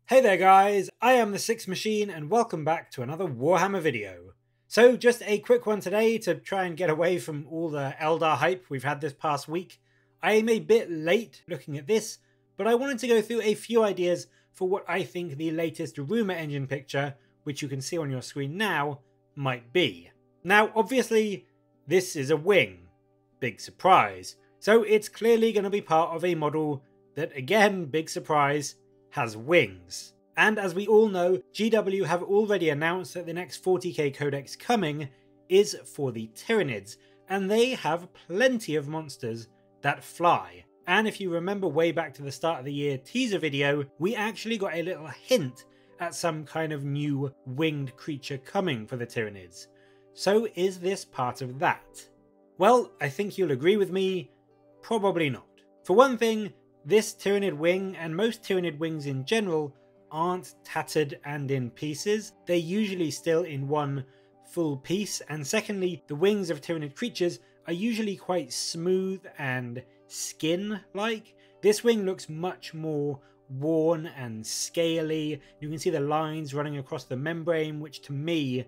Hey there guys, I am the Six Machine and welcome back to another Warhammer video. So just a quick one today to try and get away from all the Eldar hype we've had this past week. I am a bit late looking at this, but I wanted to go through a few ideas for what I think the latest Rumour Engine picture, which you can see on your screen now, might be. Now obviously this is a wing, big surprise, so it's clearly going to be part of a model that, again, big surprise, has wings. And as we all know, GW have already announced that the next 40k codex coming is for the Tyranids, and they have plenty of monsters that fly. And if you remember way back to the start of the year teaser video, we actually got a little hint at some kind of new winged creature coming for the Tyranids. So is this part of that? Well, I think you'll agree with me, probably not. For one thing, this Tyranid wing, and most Tyranid wings in general, aren't tattered and in pieces. They're usually still in one full piece, and secondly, the wings of Tyranid creatures are usually quite smooth and skin-like. This wing looks much more worn and scaly. You can see the lines running across the membrane, which to me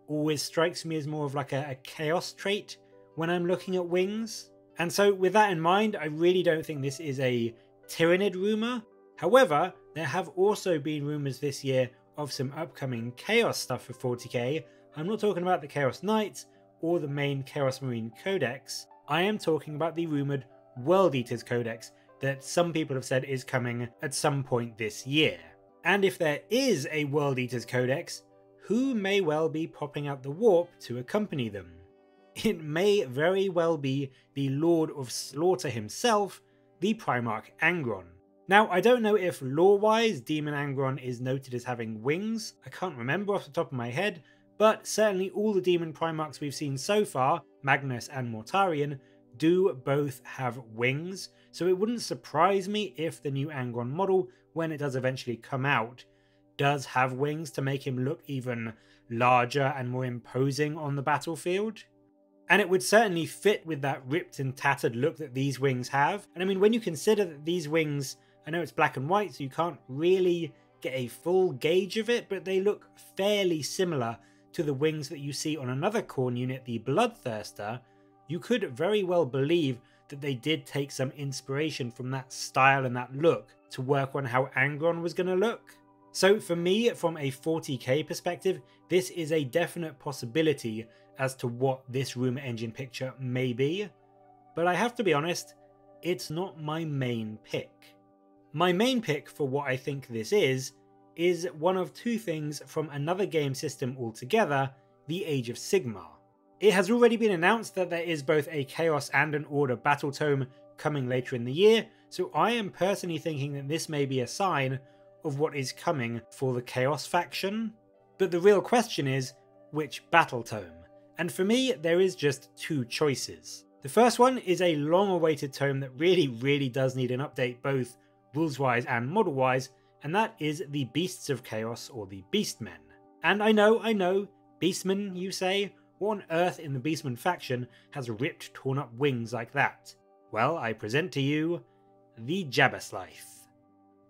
always strikes me as more of like a chaos trait when I'm looking at wings. And so with that in mind, I really don't think this is a Tyranid rumour. However, there have also been rumours this year of some upcoming Chaos stuff for 40k. I'm not talking about the Chaos Knights or the main Chaos Marine Codex. I am talking about the rumoured World Eaters Codex that some people have said is coming at some point this year. And if there is a World Eaters Codex, who may well be popping out the warp to accompany them? It may very well be the Lord of Slaughter himself, the Primarch Angron. Now, I don't know if lore-wise Daemon Angron is noted as having wings. I can't remember off the top of my head, but certainly all the Daemon Primarchs we've seen so far, Magnus and Mortarion, do both have wings, so it wouldn't surprise me if the new Angron model, when it does eventually come out, does have wings to make him look even larger and more imposing on the battlefield. And it would certainly fit with that ripped and tattered look that these wings have. And I mean, when you consider that these wings, I know it's black and white, so you can't really get a full gauge of it, but they look fairly similar to the wings that you see on another Khorne unit, the Bloodthirster. You could very well believe that they did take some inspiration from that style and that look to work on how Angron was going to look. So for me, from a 40k perspective, this is a definite possibility as to what this Rumour Engine picture may be, but I have to be honest, it's not my main pick. My main pick for what I think this is one of two things from another game system altogether, the Age of Sigmar. It has already been announced that there is both a Chaos and an Order Battletome coming later in the year, so I am personally thinking that this may be a sign of what is coming for the Chaos faction. But the real question is, which Battletome? And for me, there is just two choices. The first one is a long-awaited tome that really does need an update, both rules-wise and model-wise, and that is the Beasts of Chaos, or the Beastmen. And I know, Beastmen, you say? What on earth in the Beastmen faction has ripped, torn up wings like that? Well, I present to you the Jabberslythe.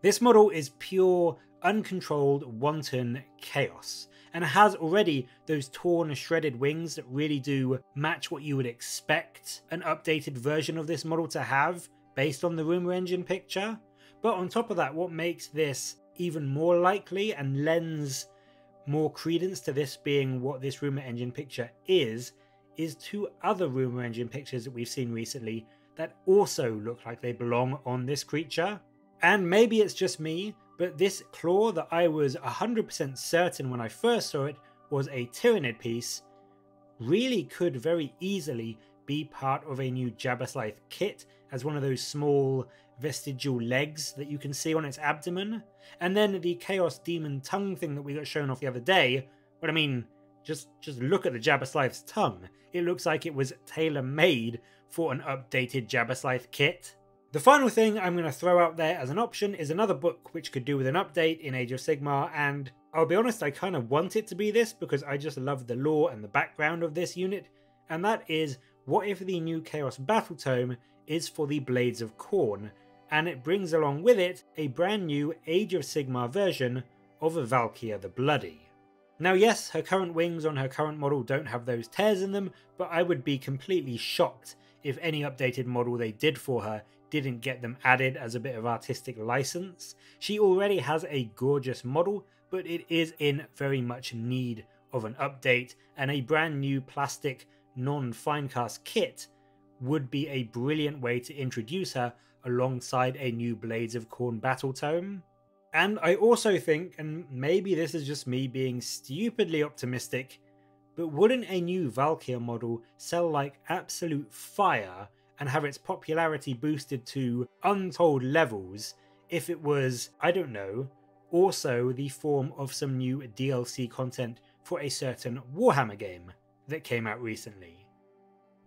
This model is pure, uncontrolled, wanton chaos, and has already those torn, shredded wings that really do match what you would expect an updated version of this model to have based on the Rumour Engine picture. But on top of that, what makes this even more likely and lends more credence to this being what this Rumour Engine picture is two other Rumour Engine pictures that we've seen recently that also look like they belong on this creature. And maybe it's just me, but this claw that I was 100% certain when I first saw it was a Tyranid piece really could very easily be part of a new Jabberslythe kit as one of those small vestigial legs that you can see on its abdomen. And then the Chaos Demon tongue thing that we got shown off the other day, but I mean, just look at the Jabberslythe's tongue. It looks like it was tailor-made for an updated Jabberslythe kit. The final thing I'm going to throw out there as an option is another book which could do with an update in Age of Sigmar, and I'll be honest, I kind of want it to be this because I just love the lore and the background of this unit, and that is, what if the new Chaos Battletome is for the Blades of Khorne, and it brings along with it a brand new Age of Sigmar version of Valkyrie the Bloody. Now yes, her current wings on her current model don't have those tears in them, but I would be completely shocked if any updated model they did for her didn't get them added as a bit of artistic license. She already has a gorgeous model, but it is in very much need of an update, and a brand new plastic non-finecast kit would be a brilliant way to introduce her alongside a new Blades of Khorne Battletome. And I also think, and maybe this is just me being stupidly optimistic, but wouldn't a new Valkyrie model sell like absolute fire and have its popularity boosted to untold levels if it was, I don't know, also the form of some new DLC content for a certain Warhammer game that came out recently?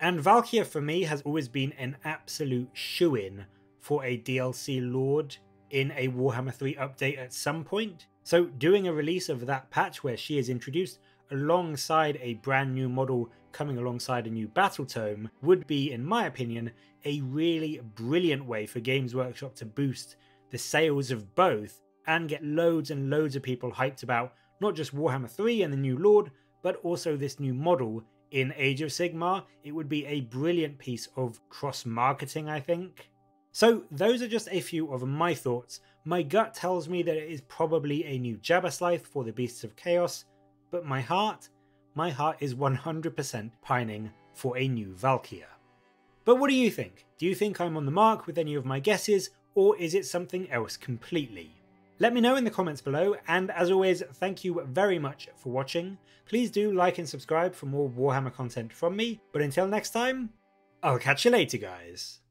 And Valkyrie for me has always been an absolute shoo-in for a DLC Lord in a Warhammer 3 update at some point. So doing a release of that patch where she is introduced alongside a brand new model coming alongside a new Battletome would be, in my opinion, a really brilliant way for Games Workshop to boost the sales of both and get loads and loads of people hyped about not just Warhammer 3 and the new Lord, but also this new model in Age of Sigmar. It would be a brilliant piece of cross-marketing, I think. So those are just a few of my thoughts. My gut tells me that it is probably a new Jabba Scythe for the Beasts of Chaos, but my heart is 100% pining for a new Valkyrie. But what do you think? Do you think I'm on the mark with any of my guesses, or is it something else completely? Let me know in the comments below, and as always, thank you very much for watching. Please do like and subscribe for more Warhammer content from me, but until next time, I'll catch you later, guys.